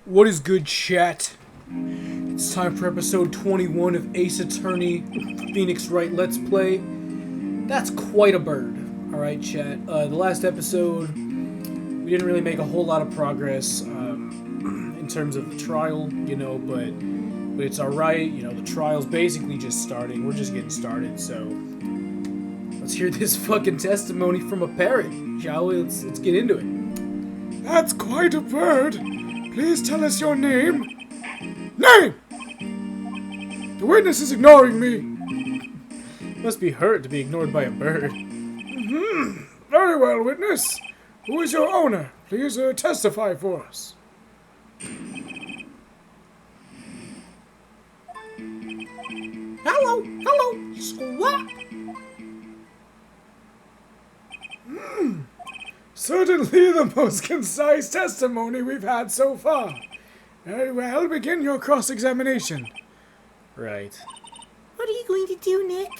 What is good, chat? It's time for episode 21 of Ace Attorney Phoenix Wright Let's Play. That's quite a bird. Alright, chat. The last episode, we didn't really make a whole lot of progress in terms of the trial, but it's alright. The trial's basically just starting. We're just getting started, so let's hear this fucking testimony from a parrot, shall we? Let's get into it. That's quite a bird. Please tell us your name. Name! The witness is ignoring me. Must be hurt to be ignored by a bird. Very well, witness. Who is your owner? Please testify for us. Hello, squawk. Certainly the most concise testimony we've had so far. Very well, begin your cross-examination. Right. What are you going to do, Nick?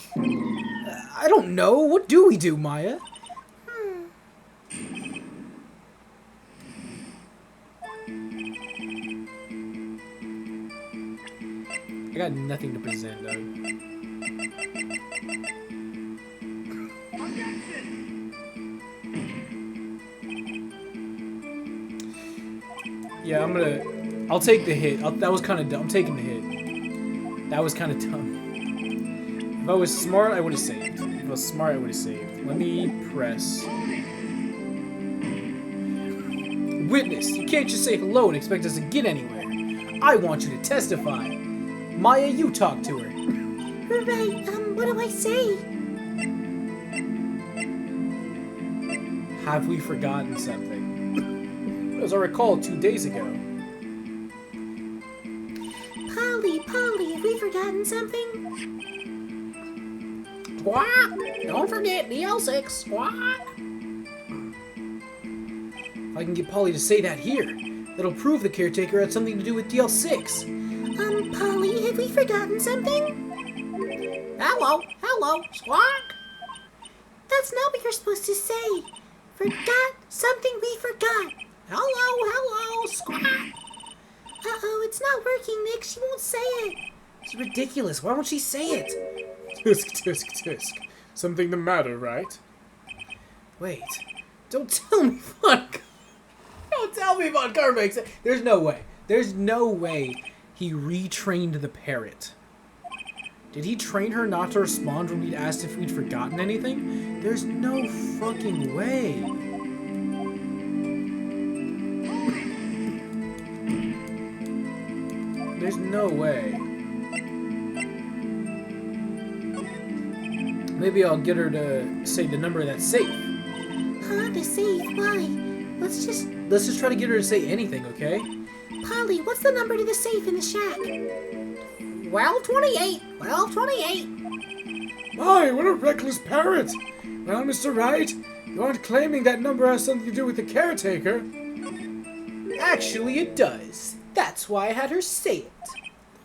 I don't know. What do we do, Maya? I got nothing to present, though. Yeah, I'll take the hit. That was kind of dumb. I'm taking the hit. That was kind of dumb. If I was smart, I would have saved. If I was smart, I would have saved. Let me press. Witness, you can't just say hello and expect us to get anywhere. I want you to testify. Maya, you talk to her. Right, what do I say? Have we forgotten something? As I recall, 2 days ago. Polly, have we forgotten something? Squawk! Don't forget DL6. Squawk! If I can get Polly to say that here, that'll prove the caretaker had something to do with DL6. Polly, have we forgotten something? Hello, squawk! That's not what you're supposed to say. Forgot something we forgot. Hello, squawk! Uh-oh, it's not working, Nick. She won't say it. It's ridiculous. Why won't she say it? Tisk. Something the matter, right? Wait. Don't tell me Von Carmack's. There's no way. There's no way he retrained the parrot. Did he train her not to respond when we'd asked if we'd forgotten anything? There's no fucking way. There's no way. Maybe I'll get her to say the number of that safe. Huh? The safe? Why? Let's just try to get her to say anything, okay? Polly, what's the number to the safe in the shack? 1228. My, what a reckless parrot. Well, Mr. Wright, you aren't claiming that number has something to do with the caretaker. Actually, it does. That's why I had her say it.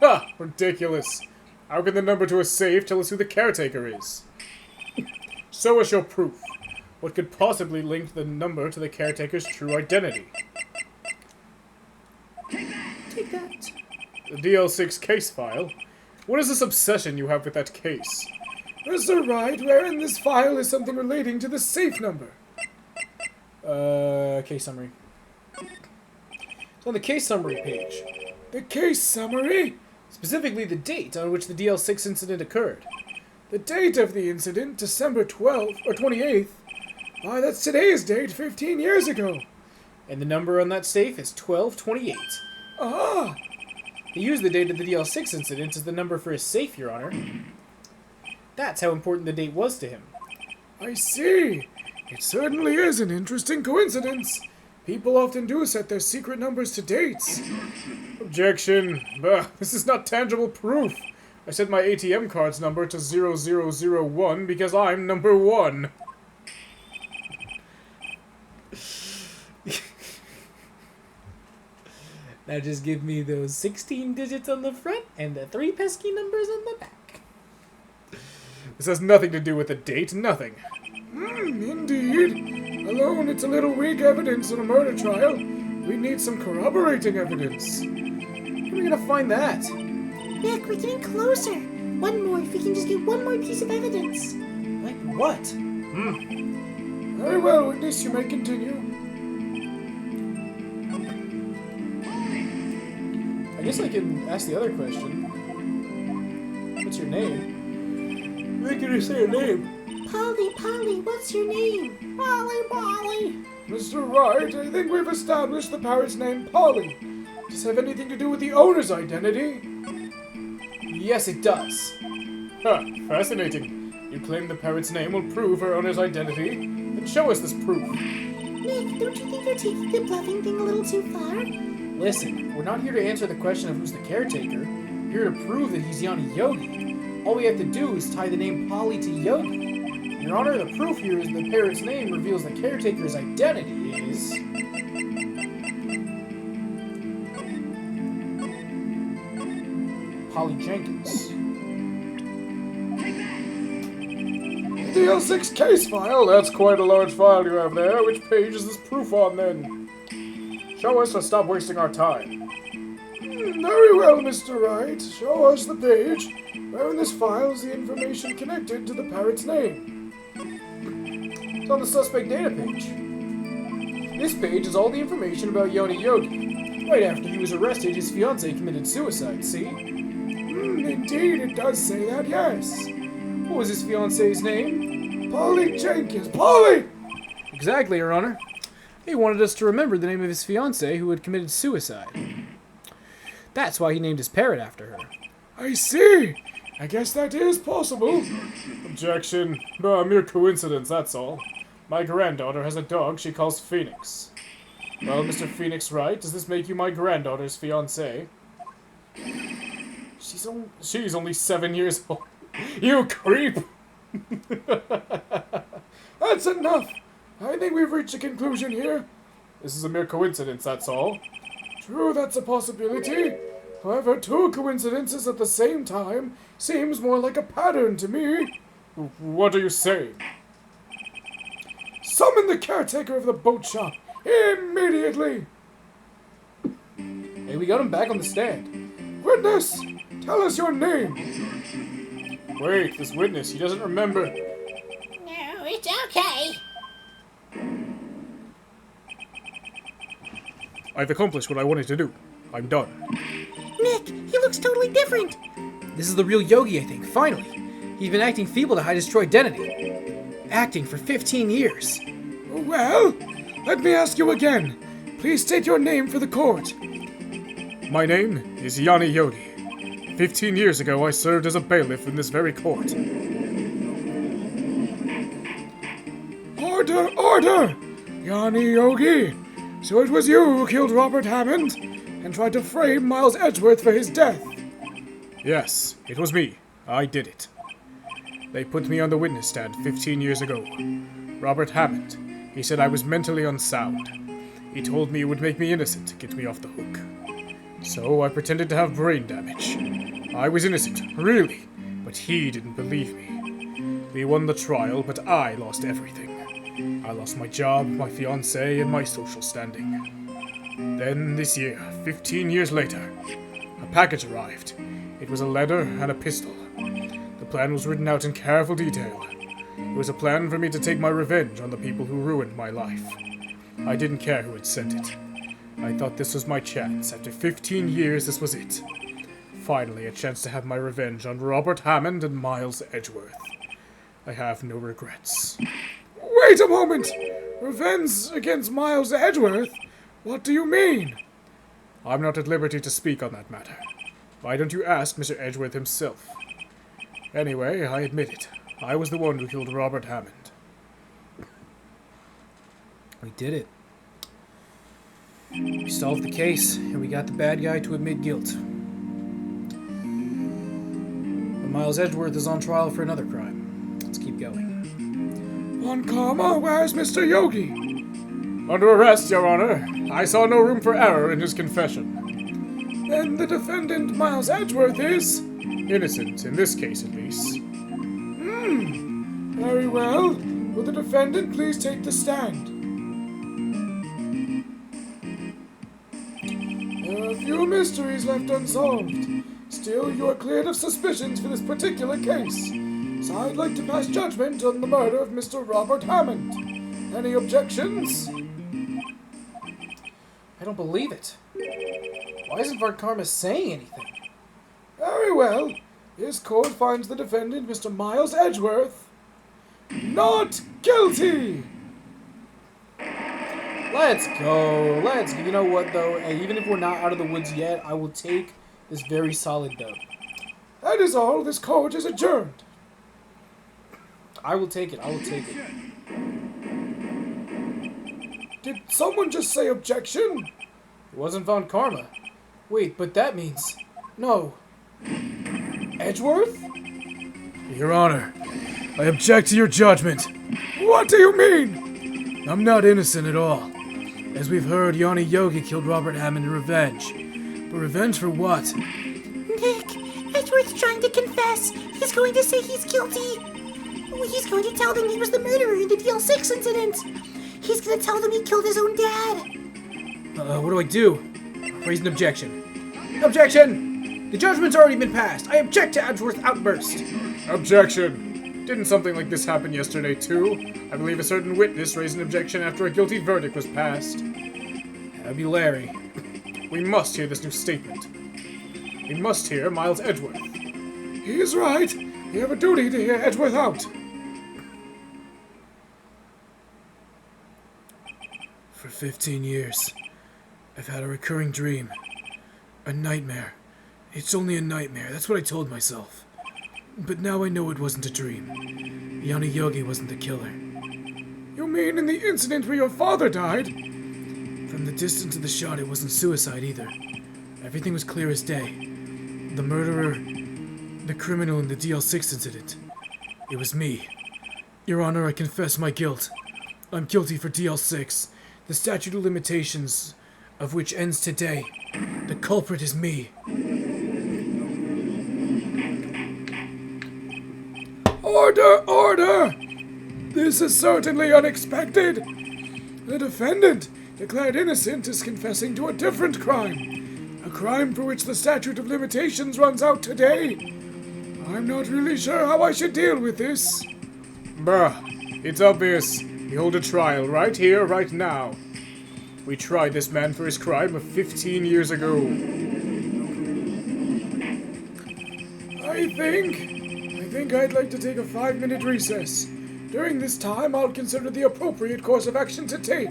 Ha! Ridiculous. How can the number to a safe tell us who the caretaker is? Show us your proof. What could possibly link the number to the caretaker's true identity? Take that. The DL6 case file? What is this obsession you have with that case? Mr. Wright, where in this file is something relating to the safe number? Case summary. It's on the case summary page. The case summary? Specifically the date on which the DL6 incident occurred. The date of the incident, December 12th, or 28th. Why, that's today's date, 15 years ago. And the number on that safe is 1228. Ah! He used the date of the DL6 incident as the number for his safe, Your Honor. That's how important the date was to him. I see. It certainly is an interesting coincidence. People often do set their secret numbers to dates. Objection. This is not tangible proof. I set my ATM card's number to 0001 because I'm number 1. Now just give me those 16 digits on the front and the 3 pesky numbers on the back. This has nothing to do with the date, nothing. Indeed. Alone, it's a little weak evidence in a murder trial. We need some corroborating evidence. Where are we gonna find that? Nick, we're getting closer. One more, if we can just get one more piece of evidence. Like what? Very well, witness, you may continue. I guess I can ask the other question. What's your name? Why can you say your name? Polly, what's your name? Polly. Mr. Wright, I think we've established the parrot's name Polly. Does it have anything to do with the owner's identity? Yes, it does. Huh, fascinating. You claim the parrot's name will prove her owner's identity? Then show us this proof. Nick, don't you think you're taking the bluffing thing a little too far? Listen, we're not here to answer the question of who's the caretaker. We're here to prove that he's Yanni Yogi. All we have to do is tie the name Polly to Yogi. Your Honor, the proof here is the parrot's name reveals the caretaker's identity is... Polly Jenkins. The L6 case file? That's quite a large file you have there. Which page is this proof on, then? Show us or stop wasting our time. Very well, Mr. Wright. Show us the page where in this file is the information connected to the parrot's name. It's on the suspect data page. This page is all the information about Yoni Yogi. Right after he was arrested, his fiancée committed suicide, see? Indeed, it does say that, yes. What was his fiancée's name? Polly Jenkins. Polly! Exactly, Your Honor. He wanted us to remember the name of his fiancée who had committed suicide. That's why he named his parrot after her. I see. I guess that is possible. Objection. A mere coincidence, that's all. My granddaughter has a dog she calls Phoenix. Well, Mr. Phoenix Wright, does this make you my granddaughter's fiancé? She's only 7 years old. You creep! That's enough. I think we've reached a conclusion here. This is a mere coincidence, that's all. True, that's a possibility. However, two coincidences at the same time seems more like a pattern to me. What are you saying? Summon the caretaker of the boat shop immediately! Hey, we got him back on the stand. Witness, tell us your name. Wait, this witness, he doesn't remember. No, it's okay. I've accomplished what I wanted to do. I'm done. Nick, he looks totally different. This is the real Yogi, I think, finally. He's been acting feeble to hide his true identity. Acting for 15 years. Well, let me ask you again. Please state your name for the court. My name is Yanni Yogi. 15 years ago, I served as a bailiff in this very court. Order, order! Yanni Yogi! So it was you who killed Robert Hammond and tried to frame Miles Edgeworth for his death? Yes, it was me. I did it. They put me on the witness stand 15 years ago. Robert Hammond. He said I was mentally unsound. He told me it would make me innocent to get me off the hook. So I pretended to have brain damage. I was innocent, really, but he didn't believe me. We won the trial, but I lost everything. I lost my job, my fiancée, and my social standing. Then, this year, 15 years later, a package arrived. It was a letter and a pistol. The plan was written out in careful detail. It was a plan for me to take my revenge on the people who ruined my life. I didn't care who had sent it. I thought this was my chance. After 15 years, this was it. Finally, a chance to have my revenge on Robert Hammond and Miles Edgeworth. I have no regrets. Wait a moment! Revenge against Miles Edgeworth? What do you mean? I'm not at liberty to speak on that matter. Why don't you ask Mr. Edgeworth himself? Anyway, I admit it. I was the one who killed Robert Hammond. We did it. We solved the case, and we got the bad guy to admit guilt. But Miles Edgeworth is on trial for another crime. Let's keep going. On comma, where's Mr. Yogi? Under arrest, Your Honor. I saw no room for error in his confession. Then the defendant, Miles Edgeworth, is innocent, in this case at least. Very well. Will the defendant please take the stand? There are a few mysteries left unsolved. Still, you are cleared of suspicions for this particular case. So I'd like to pass judgment on the murder of Mr. Robert Hammond. Any objections? I don't believe it. Why isn't Von Karma saying anything? Very well. This court finds the defendant, Mr. Miles Edgeworth, not guilty! Let's go. You know what, though? Hey, even if we're not out of the woods yet, I will take this very solid dub. That is all. This court is adjourned. I will take it. Did someone just say objection? It wasn't Von Karma. Wait, but that means... No. Edgeworth? Your Honor, I object to your judgment. What do you mean? I'm not innocent at all. As we've heard, Yanni Yogi killed Robert Hammond in revenge. But revenge for what? Nick, Edgeworth's trying to confess. He's going to say he's guilty. He's going to tell them he was the murderer in the DL6 incident. He's going to tell them he killed his own dad. What do I do? Raise an objection. Objection! The judgment's already been passed. I object to Edgeworth's outburst. Objection. Didn't something like this happen yesterday, too? I believe a certain witness raised an objection after a guilty verdict was passed. That'd be Larry. We must hear this new statement. We must hear Miles Edgeworth. He is right. We have a duty to hear Edgeworth out. For 15 years, I've had a recurring dream. A nightmare. It's only a nightmare, that's what I told myself. But now I know it wasn't a dream. Yanni Yogi wasn't the killer. You mean in the incident where your father died? From the distance of the shot, it wasn't suicide either. Everything was clear as day. The murderer, the criminal in the DL6 incident. It was me. Your Honor, I confess my guilt. I'm guilty for DL6. The statute of limitations of which ends today. The culprit is me. Order! Order! This is certainly unexpected. The defendant, declared innocent, is confessing to a different crime. A crime for which the statute of limitations runs out today. I'm not really sure how I should deal with this. It's obvious. We hold a trial right here, right now. We tried this man for his crime of 15 years ago. I think I'd like to take a 5-minute recess. During this time, I'll consider the appropriate course of action to take.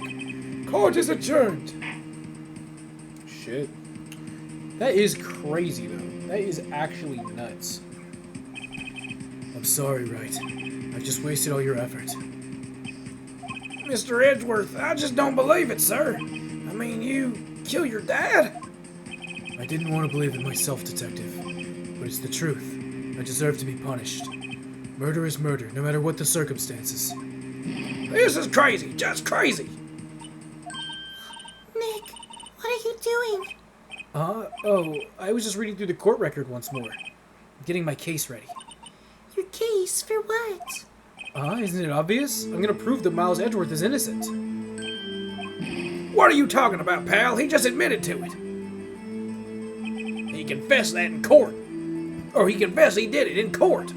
Court is adjourned. Shit. That is crazy, though. That is actually nuts. I'm sorry, Wright. I've just wasted all your effort. Mr. Edgeworth, I just don't believe it, sir. I mean, you kill your dad? I didn't want to believe it myself, Detective. But it's the truth. I deserve to be punished. Murder is murder, no matter what the circumstances. This is crazy, just crazy. Nick, what are you doing? I was just reading through the court record once more. Getting my case ready. Your case for what? Isn't it obvious? I'm gonna prove that Miles Edgeworth is innocent. What are you talking about, pal? He just admitted to it. He confessed that in court. Or he confessed he did it in court.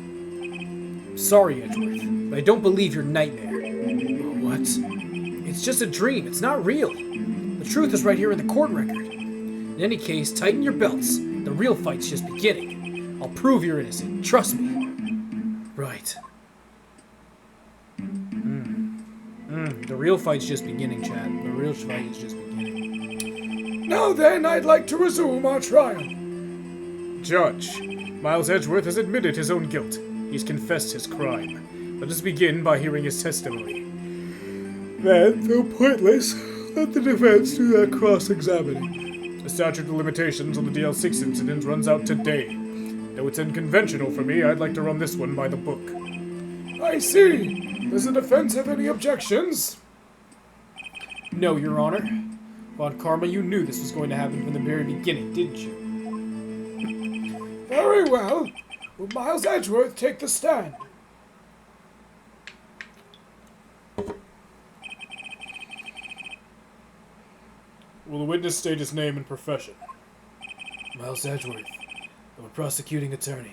Sorry, Edgeworth, but I don't believe your nightmare. What? It's just a dream. It's not real. The truth is right here in the court record. In any case, tighten your belts. The real fight's just beginning. I'll prove you're innocent. Trust me. Right. The real fight's just beginning, Chad. The real fight is just beginning. Now then, I'd like to resume our trial. Judge, Miles Edgeworth has admitted his own guilt. He's confessed his crime. Let us begin by hearing his testimony. Then, though pointless, let the defense do their cross-examining. The statute of limitations on the DL6 incident runs out today. Though it's unconventional for me, I'd like to run this one by the book. I see. Does the defense have any objections? No, Your Honor. Von Karma, you knew this was going to happen from the very beginning, didn't you? Very well. Will Miles Edgeworth take the stand? Will the witness state his name and profession? Miles Edgeworth. I'm a prosecuting attorney.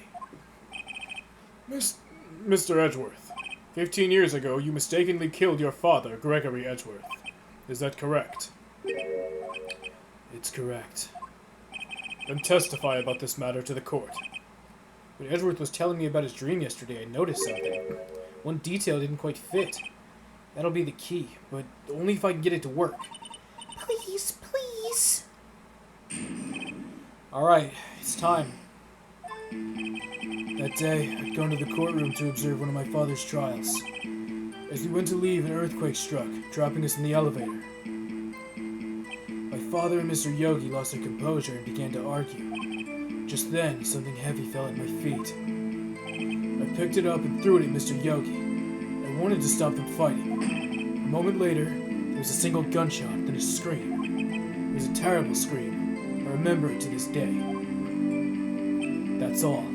Mr. Edgeworth, 15 years ago you mistakenly killed your father, Gregory Edgeworth. Is that correct? It's correct. Then testify about this matter to the court. When Edgeworth was telling me about his dream yesterday, I noticed something. One detail didn't quite fit. That'll be the key, but only if I can get it to work. Please, please. Alright, it's time. That day, I'd gone to the courtroom to observe one of my father's trials. As we went to leave, an earthquake struck, dropping us in the elevator. My father and Mr. Yogi lost their composure and began to argue. Just then, something heavy fell at my feet. I picked it up and threw it at Mr. Yogi. I wanted to stop them fighting. A moment later, there was a single gunshot, then a scream. It was a terrible scream. I remember it to this day. That's all.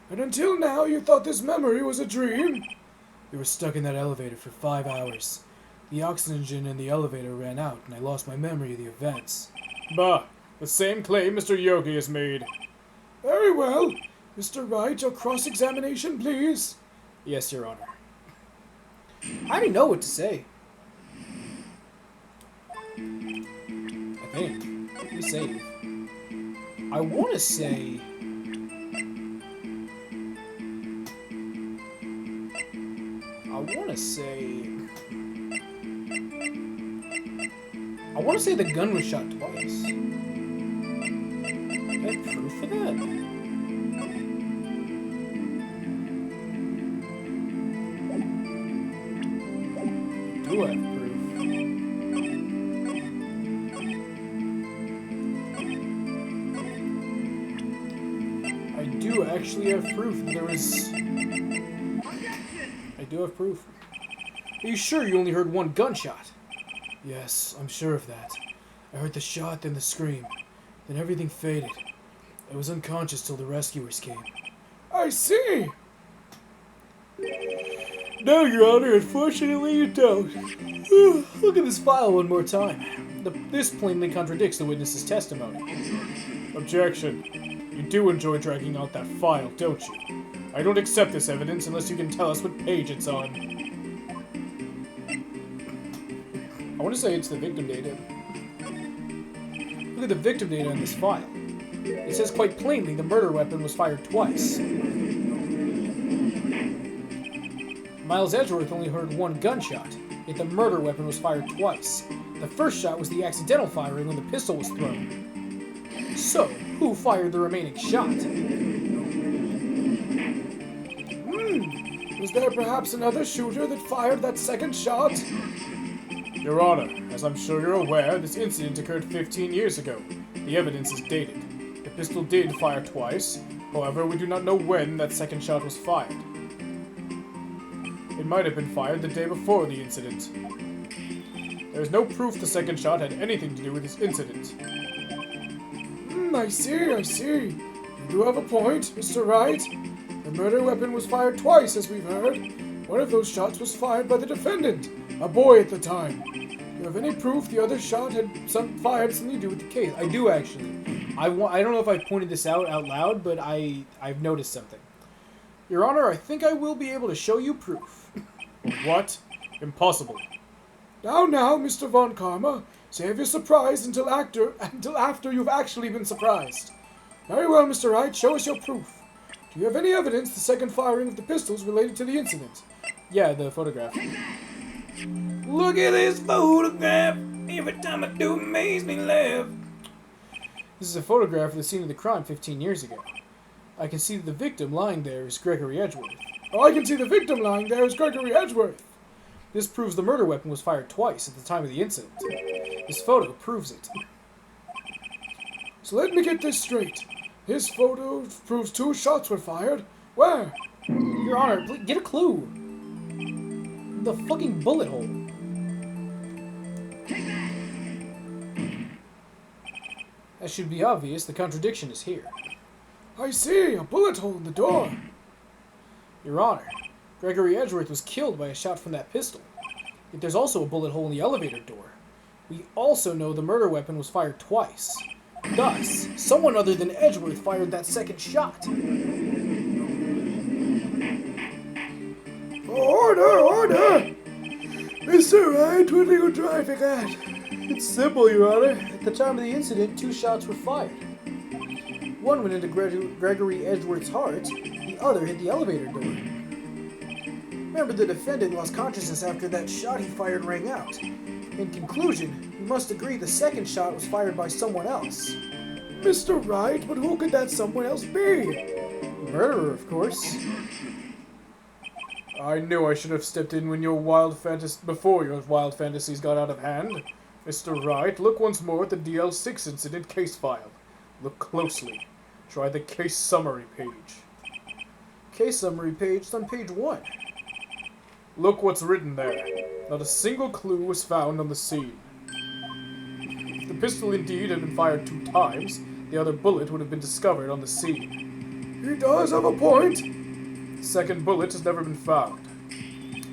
And until now you thought this memory was a dream? We were stuck in that elevator for 5 hours. The oxygen in the elevator ran out, and I lost my memory of the events. Bah, the same claim Mr. Yogi has made. Very well. Mr. Wright, your cross-examination, please. Yes, Your Honor. I didn't know what to say. I think. Let me save. I want to say... I want to say the gun was shot twice. Do I have proof for that? I do have proof. I do actually have proof that there was... I do have proof. Are you sure you only heard one gunshot? Yes, I'm sure of that. I heard the shot, then the scream. Then everything faded. I was unconscious till the rescuers came. I see. No, Your Honor, unfortunately you don't. Look at this file one more time. This plainly contradicts the witness's testimony. Objection. You do enjoy dragging out that file, don't you? I don't accept this evidence unless you can tell us what page it's on. I want to say it's the victim data. Look at the victim data in this file. It says quite plainly the murder weapon was fired twice. Miles Edgeworth only heard one gunshot, yet the murder weapon was fired twice. The first shot was the accidental firing when the pistol was thrown. So, who fired the remaining shot? Was there perhaps another shooter that fired that second shot? Your Honor, as I'm sure you're aware, this incident occurred 15 years ago. The evidence is dated. The pistol did fire twice. However, we do not know when that second shot was fired. It might have been fired the day before the incident. There is no proof the second shot had anything to do with this incident. I see. You do have a point, Mr. Wright. The murder weapon was fired twice, as we've heard. One of those shots was fired by the defendant, a boy at the time. Do you have any proof the other shot had fired something to do with the case? I do, actually. I don't know if I pointed this out loud, but I've noticed something. Your Honor, I think I will be able to show you proof. What? Impossible. Now, Mr. Von Karma. Save your surprise until after you've actually been surprised. Very well, Mr. Wright. Show us your proof. Do you have any evidence the second firing of the pistols related to the incident? Yeah, the photograph. Look at this photograph. Every time I do, it makes me laugh. This is a photograph of the scene of the crime 15 years ago. I can see that the victim lying there is Gregory Edgeworth. Oh, I can see the victim lying there is Gregory Edgeworth. This proves the murder weapon was fired twice at the time of the incident. This photo proves it. So let me get this straight. This photo proves 2 shots were fired. Where? Your Honor, get a clue. The fucking bullet hole. That should be obvious. The contradiction is here. I see. A bullet hole in the door. Your Honor, Gregory Edgeworth was killed by a shot from that pistol. Yet there's also a bullet hole in the elevator door. We also know the murder weapon was fired twice. Thus, someone other than Edgeworth fired that second shot. Order, order! Mr. Wright, what are you driving at? It's simple, Your Honor. At the time of the incident, 2 shots were fired. One went into Gregory Edgeworth's heart, the other hit the elevator door. Remember, the defendant lost consciousness after that shot he fired rang out. In conclusion, we must agree the second shot was fired by someone else. Mr. Wright, but who could that someone else be? Murderer, of course. I knew I should have stepped in when before your wild fantasies got out of hand. Mr. Wright, look once more at the DL6 incident case file. Look closely. Try the case summary page. Case summary page is on page 1. Look what's written there. Not a single clue was found on the scene. If the pistol indeed had been fired 2 times, the other bullet would have been discovered on the scene. He does have a point. The second bullet has never been found.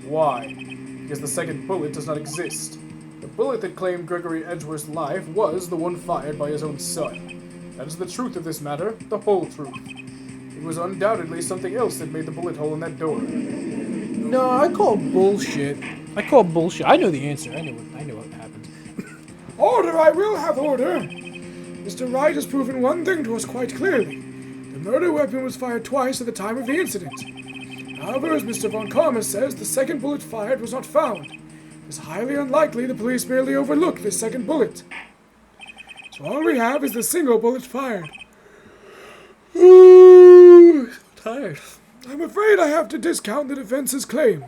Why? Because the second bullet does not exist. The bullet that claimed Gregory Edgeworth's life was the one fired by his own son. That is the truth of this matter, the whole truth. It was undoubtedly something else that made the bullet hole in that door. No, I call bullshit. I call bullshit. I know the answer. I know what happened. Order, I will have order! Mr. Wright has proven one thing to us quite clearly. The murder weapon was fired twice at the time of the incident. However, as Mr. Von Karma says, the second bullet fired was not found. It is highly unlikely the police merely overlooked this second bullet. So all we have is the single bullet fired. Ooh, tired. I'm afraid I have to discount the defense's claim.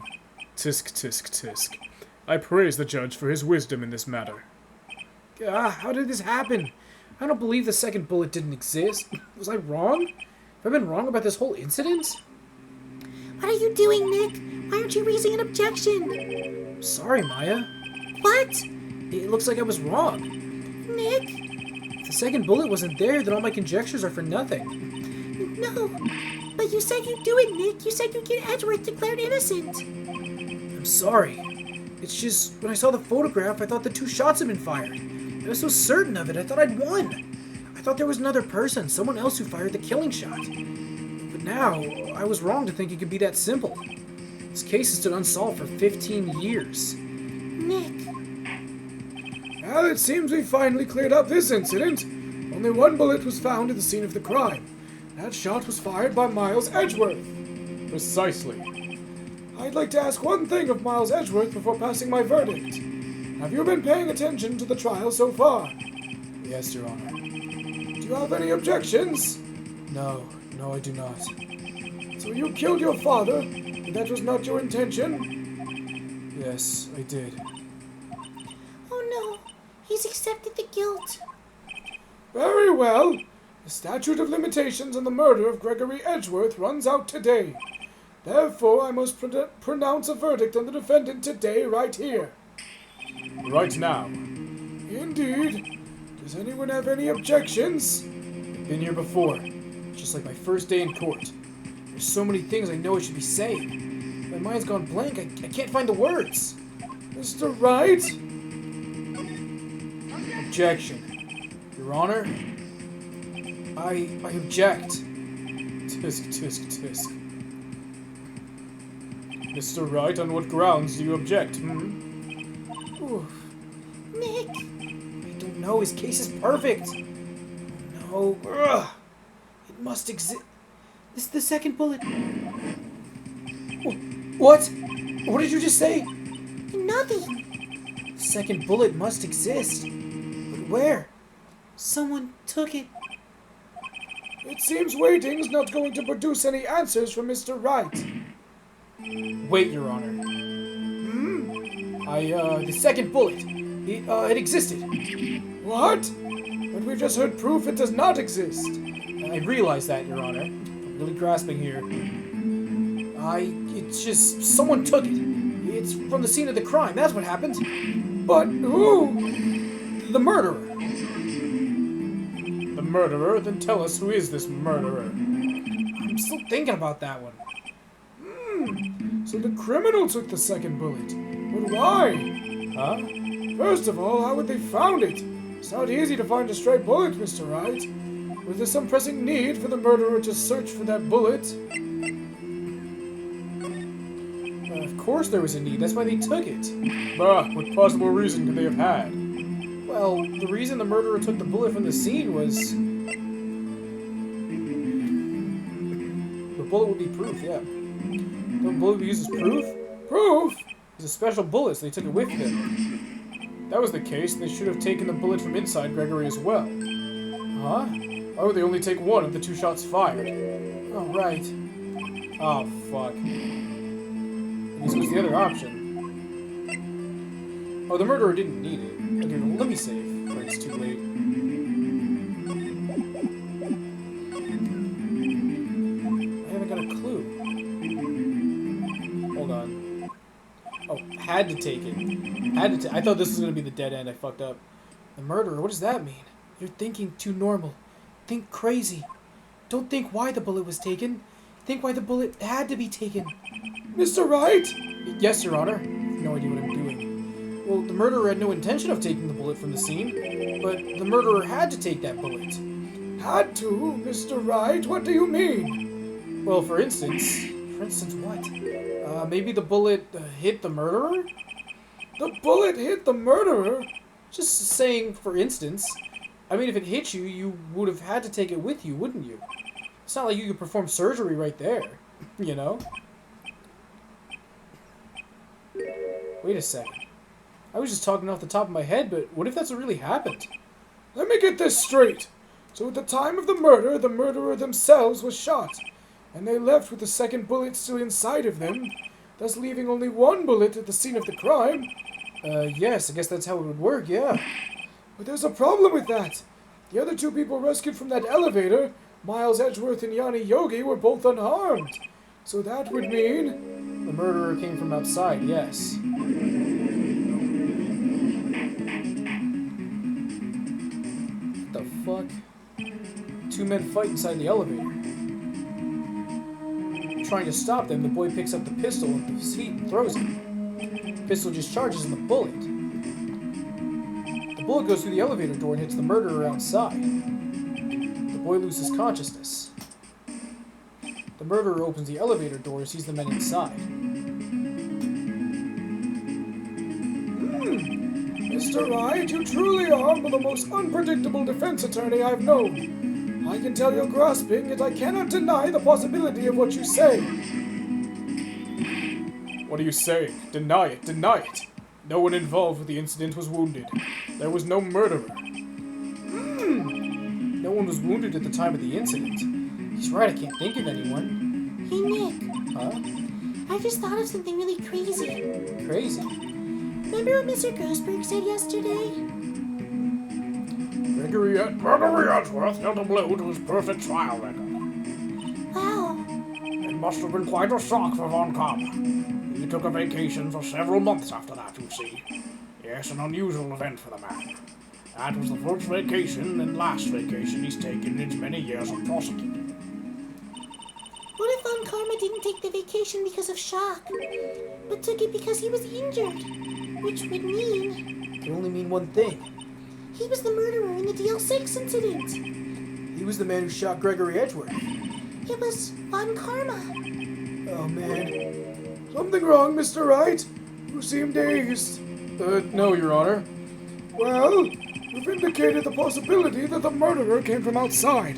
Tisk, tisk, tisk. I praise the judge for his wisdom in this matter. How did this happen? I don't believe the second bullet didn't exist. Was I wrong? Have I been wrong about this whole incident? What are you doing, Nick? Why aren't you raising an objection? Sorry, Maya. What? It looks like I was wrong. Nick? If the second bullet wasn't there, then all my conjectures are for nothing. No. But you said you'd do it, Nick. You said you'd get Edgeworth declared innocent. I'm sorry. It's just, when I saw the photograph, I thought the 2 shots had been fired. I was so certain of it, I thought I'd won. I thought there was another person, someone else who fired the killing shot. But now, I was wrong to think it could be that simple. This case has stood unsolved for 15 years. Nick. Well, it seems we finally cleared up this incident. Only 1 bullet was found at the scene of the crime. That shot was fired by Miles Edgeworth. Precisely. I'd like to ask one thing of Miles Edgeworth before passing my verdict. Have you been paying attention to the trial so far? Yes, Your Honor. Do you have any objections? No, I do not. So you killed your father, and that was not your intention? Yes, I did. Oh no. He's accepted the guilt. Very well. The statute of limitations on the murder of Gregory Edgeworth runs out today. Therefore, I must pronounce a verdict on the defendant today, right here. Right now. Indeed. Does anyone have any objections? I've been here before, just like my first day in court. There's so many things I know I should be saying. My mind's gone blank. I can't find the words. Mr. Wright? Objection. Your Honor, I object. Tisk, tisk, tisk. Mr. Wright, on what grounds do you object, Oof. Nick. I don't know. His case is perfect. No. Ugh. It must exist. This is the second bullet. What? What did you just say? Nothing. The second bullet must exist. But where? Someone took it. It seems waiting's not going to produce any answers from Mr. Wright. Wait, Your Honor. The second bullet. It existed. What? But we've just heard proof it does not exist. I realize that, Your Honor. I'm really grasping here. It's just, someone took it. It's from the scene of the crime, that's what happened. But who? The murderer. The murderer? Then tell us, who is this murderer? I'm still thinking about that one. So the criminal took the second bullet. But why? Huh? First of all, how would they found it? It's not easy to find a stray bullet, Mr. Wright. Was there some pressing need for the murderer to search for that bullet? Of course there was a need. That's why they took it. Bah, what possible reason could they have had? Well, the reason the murderer took the bullet from the scene was... the bullet would be proof, yeah. The bullet would be used as proof? Proof? It's a special bullet, so they took it with them. If that was the case, they should have taken the bullet from inside Gregory as well. Huh? Why would they only take one of the 2 shots fired? Oh, right. Oh, fuck. This was the other option. Oh, the murderer didn't need it. Okay, let me save, before it's too late. I haven't got a clue. Hold on. Oh, had to take it. I thought this was going to be the dead end. I fucked up. The murderer, what does that mean? You're thinking too normal. Think crazy. Don't think why the bullet was taken. Think why the bullet had to be taken. Mr. Wright? Yes, Your Honor. No idea what I'm doing. Well, the murderer had no intention of taking the bullet from the scene, but the murderer had to take that bullet. Had to, Mr. Wright? What do you mean? Well, for instance what? Maybe the bullet hit the murderer? The bullet hit the murderer? Just saying, for instance. I mean, if it hit you, you would have had to take it with you, wouldn't you? It's not like you could perform surgery right there, you know? Wait a second. I was just talking off the top of my head, but what if that's what really happened? Let me get this straight. So at the time of the murderer themselves was shot, and they left with the second bullet still inside of them, thus leaving only one bullet at the scene of the crime. Yes, I guess that's how it would work, yeah. But there's a problem with that. The other 2 people rescued from that elevator, Miles Edgeworth and Yanni Yogi, were both unharmed. So that would mean... The murderer came from outside, yes. What the fuck? 2 men fight inside the elevator. Trying to stop them, the boy picks up the pistol at the seat and throws it. The pistol just charges in the bullet. The bullet goes through the elevator door and hits the murderer outside. The boy loses consciousness. The murderer opens the elevator door and sees the men inside. Mr. Wright, you truly are the most unpredictable defense attorney I've known. I can tell you're grasping, yet I cannot deny the possibility of what you say. What are you saying? Deny it, deny it. No one involved with the incident was wounded. There was no murderer. No one was wounded at the time of the incident. He's right, I can't think of anyone. Hey, Nick. Huh? I just thought of something really crazy. Crazy. Remember what Mr. Grossberg said yesterday? Gregory Edgeworth dealt a blow to his perfect trial record. Wow. It must have been quite a shock for Von Karma. He took a vacation for several months after that, you see. Yes, an unusual event for the man. That was the first vacation and last vacation he's taken in his many years of prosecuting. What if Von Karma didn't take the vacation because of shock, but took it because he was injured? Which would mean... It can only mean one thing. he was the murderer in the DL6 incident. He was the man who shot Gregory Edgeworth. It was Von Karma. Oh, man. Something wrong, Mr. Wright? You seem dazed. No, Your Honor. Well, you've indicated the possibility that the murderer came from outside.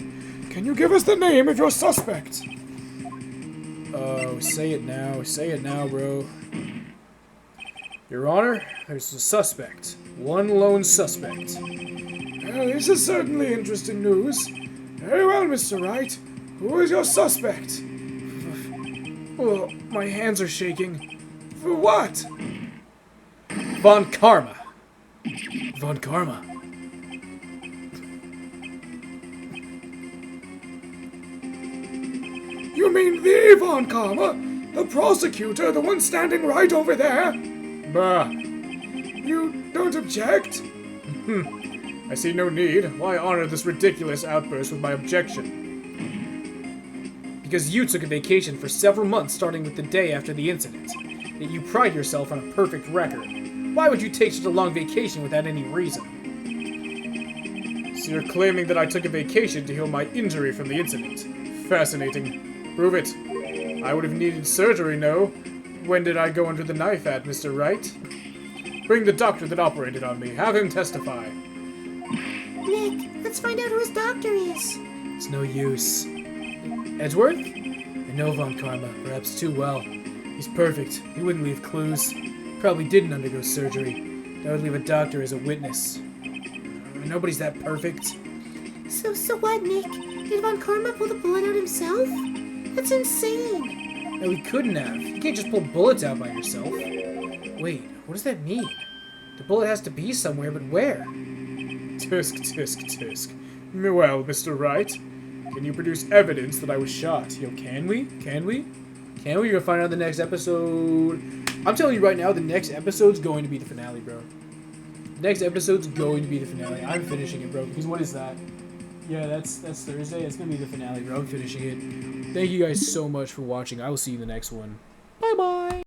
Can you give us the name of your suspect? Oh, say it now, bro. Your Honor, there's a suspect. One lone suspect. Well, this is certainly interesting news. Very well, Mr. Wright. Who is your suspect? Oh, my hands are shaking. For what? Von Karma. Von Karma. You mean the Von Karma? The prosecutor, the one standing right over there? Bah. You don't object? I see no need. Why honor this ridiculous outburst with my objection? Because you took a vacation for several months starting with the day after the incident. Yet you pride yourself on a perfect record. Why would you take such a long vacation without any reason? So you're claiming that I took a vacation to heal my injury from the incident. Fascinating. Prove it. I would have needed surgery, no? When did I go under the knife at, Mr. Wright? Bring the doctor that operated on me. Have him testify. Nick, let's find out who his doctor is. It's no use. Edgeworth? I know Von Karma, perhaps too well. He's perfect. He wouldn't leave clues. Probably didn't undergo surgery. That would leave a doctor as a witness. Nobody's that perfect. So what, Nick? Did Von Karma pull the bullet out himself? That's insane. No, he couldn't have. You can't just pull bullets out by yourself. Wait, what does that mean? The bullet has to be somewhere, but where? Tisk, tisk, tisk. Well, Mr. Wright, can you produce evidence that I was shot? Yo, can we? Can we? Can we? You're gonna find out in the next episode. I'm telling you right now, the next episode's going to be the finale, bro. The next episode's going to be the finale. I'm finishing it, bro. Because what is that? Yeah, that's Thursday. It's gonna be the finale, bro. I'm finishing it. Thank you guys so much for watching. I will see you in the next one. Bye-bye.